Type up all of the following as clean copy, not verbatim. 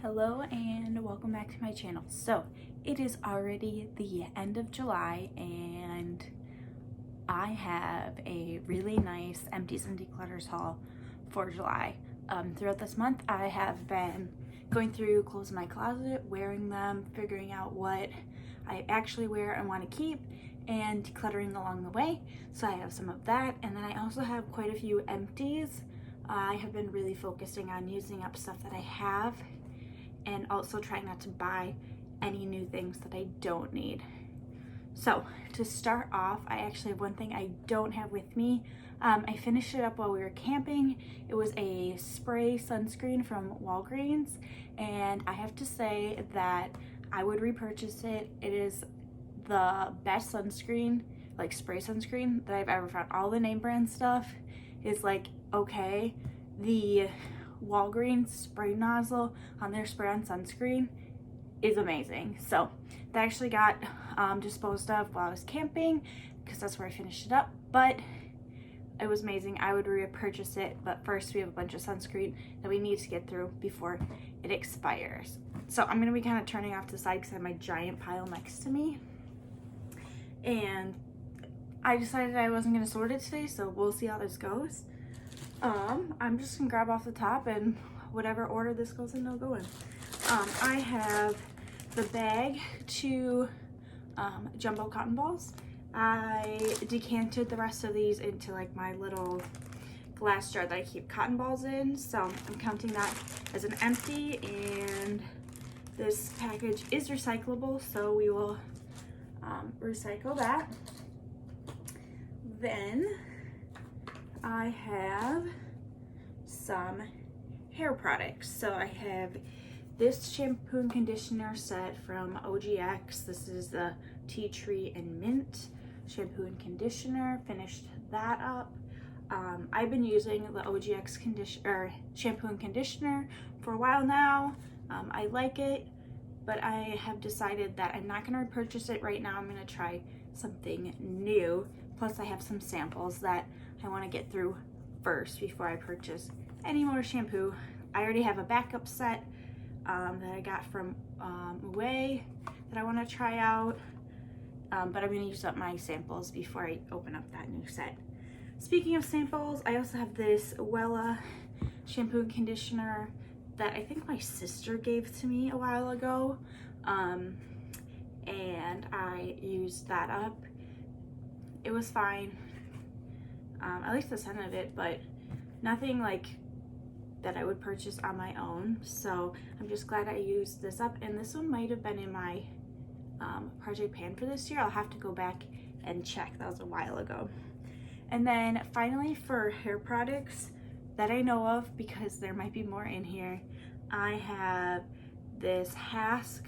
Hello and welcome back to my channel. So it is already the end of July and I have a really nice Empties and Declutters haul for July. Throughout this month I have been going through clothes in my closet, wearing them, figuring out what I actually wear and want to keep, and decluttering along the way. So I have some of that, and then I also have quite a few empties. I have been really focusing on using up stuff that I have and also trying not to buy any new things that I don't need. So to start off, I actually have one thing I don't have with me. I finished it up while we were camping. It was a spray sunscreen from Walgreens, and I have to say that I would repurchase it. It is the best sunscreen, like spray sunscreen, that I've ever found. All the name brand stuff is like okay. The Walgreens spray nozzle on their spray on sunscreen is amazing. So that actually got disposed of while I was camping because that's where I finished it up, but it was amazing. I would repurchase it, but first we have a bunch of sunscreen that we need to get through before it expires. So I'm going to be kind of turning off to the side because I have my giant pile next to me, and I decided I wasn't going to sort it today, so we'll see how this goes. I'm just gonna grab off the top, and whatever order this goes in, they'll go in. I have the bag to jumbo cotton balls. I decanted the rest of these into like my little glass jar that I keep cotton balls in, so I'm counting that as an empty, and this package is recyclable, so we will recycle that. Then I have some hair products. So I have this shampoo and conditioner set from OGX. This is the tea tree and mint shampoo and conditioner. Finished that up. I've been using the OGX shampoo and conditioner for a while now. I like it, but I have decided that I'm not going to repurchase it right now. I'm going to try something new. Plus I have some samples that I want to get through first before I purchase any more shampoo. I already have a backup set that I got from Way that I want to try out, but I'm going to use up my samples before I open up that new set. Speaking of samples, I also have this Wella shampoo and conditioner that I think my sister gave to me a while ago, and I used that up. It was fine. At least the scent of it, but nothing like that I would purchase on my own. So I'm just glad I used this up, and this one might have been in my project pan for this year. I'll have to go back and check. That was a while ago. And then finally, for hair products that I know of, because there might be more in here, I have this Hask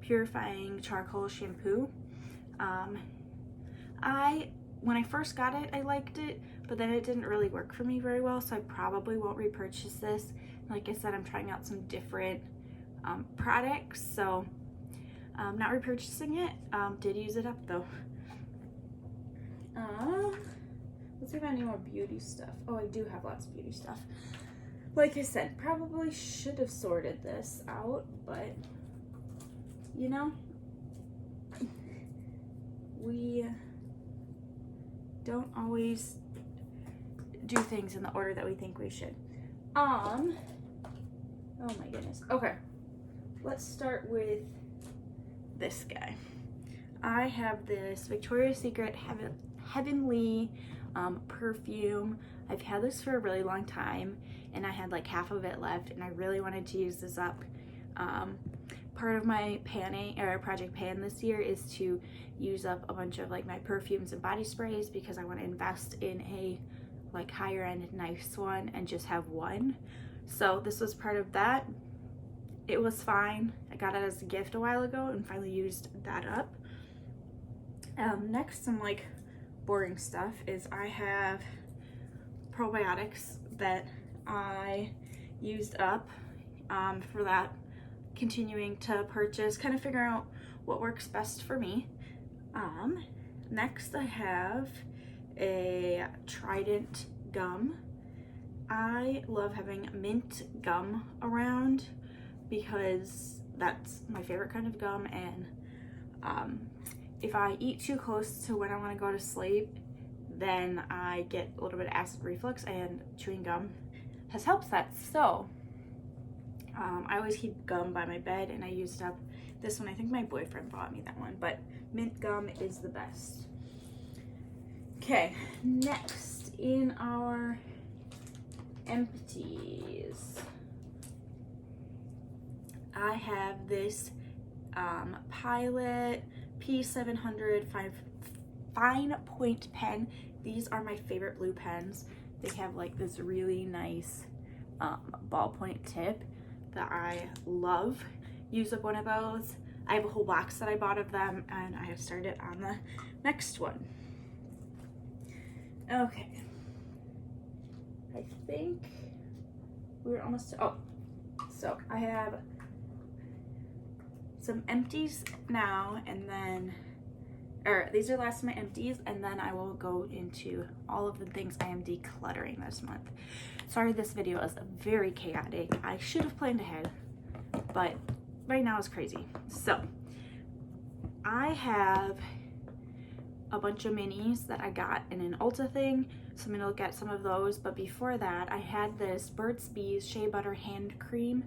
purifying charcoal shampoo. When I first got it, I liked it, but then it didn't really work for me very well, so I probably won't repurchase this. Like I said, I'm trying out some different products, so I'm not repurchasing it. Did use it up though. Let's see if I have any more beauty stuff. Oh, I do have lots of beauty stuff. Like I said, probably should have sorted this out, but you know, we don't always do things in the order that we think we should. Oh my goodness. Okay, let's start with this guy. I have this Victoria's Secret Heavenly perfume. I've had this for a really long time, and I had like half of it left, and I really wanted to use this up. Part of my project pan this year is to use up a bunch of like my perfumes and body sprays because I want to invest in a like higher end nice one and just have one. So this was part of that. It was fine. I got it as a gift a while ago and finally used that up. Next, some like boring stuff is I have probiotics that I used up for that. Continuing to purchase, kind of figure out what works best for me. Next I have a Trident gum. I love having mint gum around because that's my favorite kind of gum, and if I eat too close to when I want to go to sleep, then I get a little bit of acid reflux, and chewing gum has helped that. So I always keep gum by my bed, and I used up this one. I think my boyfriend bought me that one, but mint gum is the best. Okay, next in our empties, I have this Pilot P700 fine point pen. These are my favorite blue pens. They have like this really nice ballpoint tip that I love. Use up one of those. I have a whole box that I bought of them, and I have started on the next one. Okay, I think we're almost so I have some empties now, and then these are the last of my empties, and then I will go into all of the things I am decluttering this month. Sorry, this video is very chaotic. I should have planned ahead, but right now it's crazy. So I have a bunch of minis that I got in an Ulta thing, so I'm gonna look at some of those. But before that, I had this Burt's Bees Shea Butter Hand Cream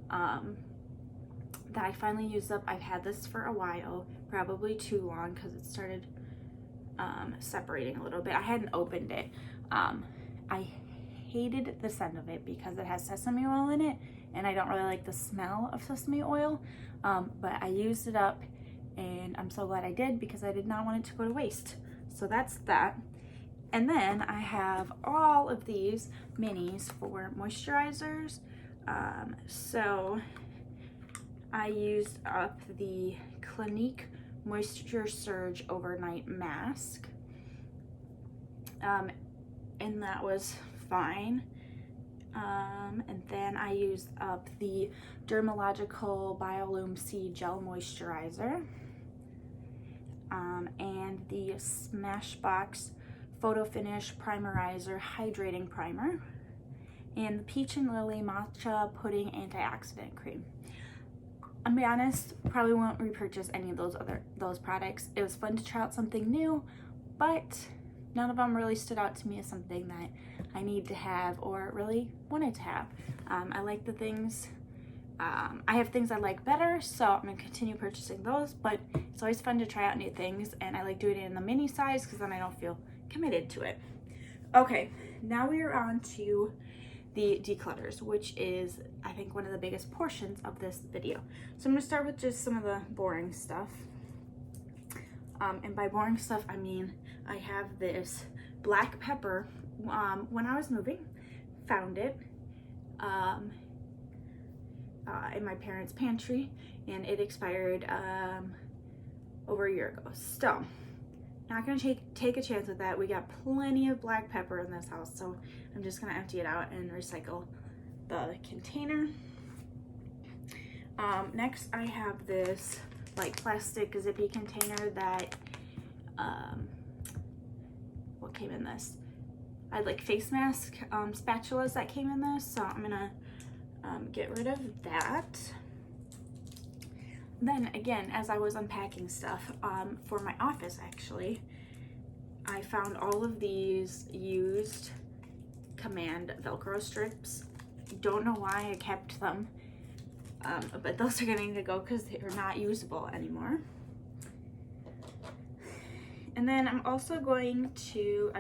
that I finally used up. I've had this for a while, probably too long, because it started separating a little bit. I hadn't opened it. I hated the scent of it because it has sesame oil in it, and I don't really like the smell of sesame oil, but I used it up, and I'm so glad I did, because I did not want it to go to waste. So that's that. And then I have all of these minis for moisturizers. So I used up the Clinique Moisture Surge Overnight Mask, and that was fine. And then I used up the Dermalogical Biolume C Gel Moisturizer, and the Smashbox Photo Finish Primerizer Hydrating Primer, and the Peach and Lily Matcha Pudding Antioxidant Cream. I'll be honest, probably won't repurchase any of those products. It was fun to try out something new, but none of them really stood out to me as something that I need to have or really wanted to have. I like the things, I have things I like better, so I'm gonna continue purchasing those, but it's always fun to try out new things, and I like doing it in the mini size because then I don't feel committed to it. Okay, now we are on to the declutters, which is, I think, one of the biggest portions of this video. So I'm gonna start with just some of the boring stuff. And by boring stuff, I mean, I have this black pepper. When I was moving, found it in my parents' pantry, and it expired over a year ago. So, not gonna take a chance with that. We got plenty of black pepper in this house, so I'm just gonna empty it out and recycle the container. Next, I have this like plastic zippy container that what came in this? I had like face mask spatulas that came in this, so I'm gonna get rid of that. Then again, as I was unpacking stuff for my office, actually, I found all of these used Command Velcro strips. Don't know why I kept them, but those are getting to go because they're not usable anymore. And then I've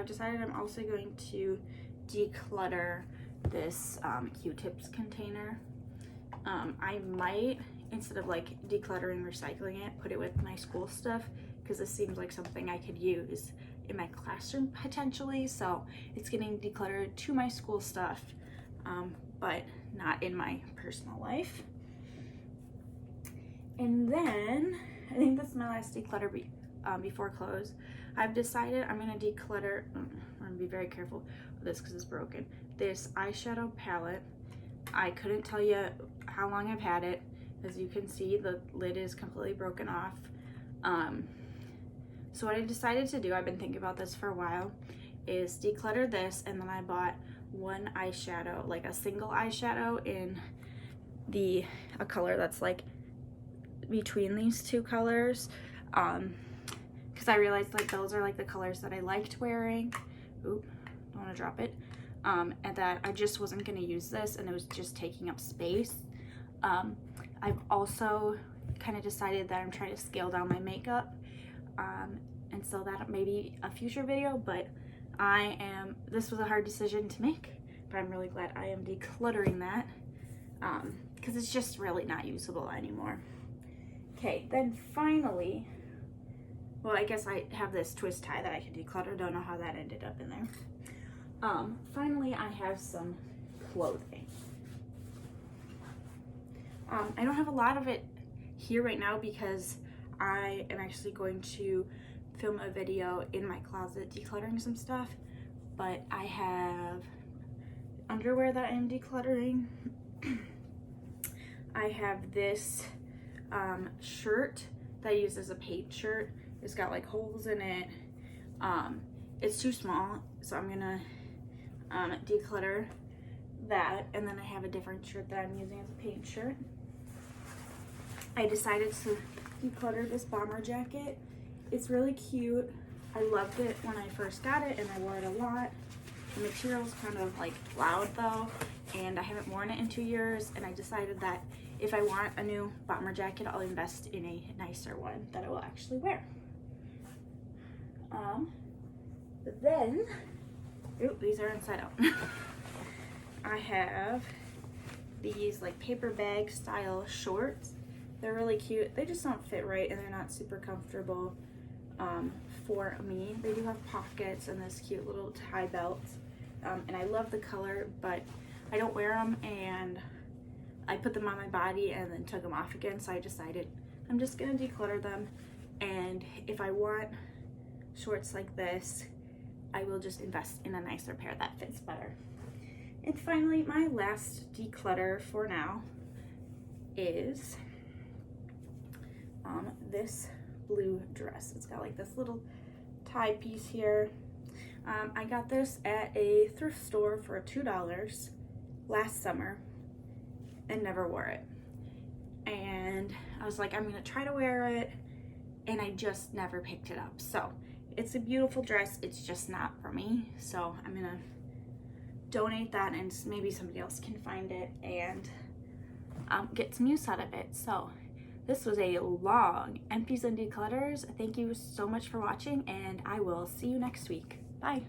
decided I'm also going to declutter this Q-tips container. I might, instead of like decluttering, recycling it, put it with my school stuff, because this seems like something I could use in my classroom potentially. So it's getting decluttered to my school stuff, but not in my personal life. And then I think that's my last declutter before close. I've decided I'm gonna declutter. I'm gonna be very careful with this because it's broken. This eyeshadow palette. I couldn't tell you how long I've had it. As you can see, the lid is completely broken off. So what I decided to do, I've been thinking about this for a while, is declutter this, and then I bought one eyeshadow, like a single eyeshadow in a color that's like between these two colors, because I realized like those are like the colors that I liked wearing. Oop, don't want to drop it. And that I just wasn't going to use this, and it was just taking up space. I've also kind of decided that I'm trying to scale down my makeup, and so that may be a future video, but this was a hard decision to make, but I'm really glad I am decluttering that, because it's just really not usable anymore. Okay, then finally, well, I guess I have this twist tie that I can declutter. Don't know how that ended up in there. Finally, I have some clothing. I don't have a lot of it here right now because I am actually going to film a video in my closet decluttering some stuff, but I have underwear that I am decluttering. I have this shirt that I use as a paid shirt. It's got like holes in it. It's too small, so I'm gonna declutter that. And then I have a different shirt that I'm using as a paid shirt. I decided to declutter this bomber jacket. It's really cute. I loved it when I first got it, and I wore it a lot. The material's kind of like loud though, and I haven't worn it in 2 years, and I decided that if I want a new bomber jacket, I'll invest in a nicer one that I will actually wear. But then, ooh, these are inside out. I have these like paper bag style shorts. They're really cute. They just don't fit right, and they're not super comfortable for me. They do have pockets and this cute little tie belt, and I love the color, but I don't wear them, and I put them on my body and then took them off again, so I decided I'm just gonna declutter them, and if I want shorts like this, I will just invest in a nicer pair that fits better. And finally, my last declutter for now is this blue dress. It's got like this little tie piece here. I got this at a thrift store for $2 last summer and never wore it. And I was like, I'm gonna try to wear it, and I just never picked it up. So it's a beautiful dress, it's just not for me. So I'm gonna donate that, and maybe somebody else can find it and get some use out of it. So this was a long Empties and Declutters. Thank you so much for watching, and I will see you next week. Bye.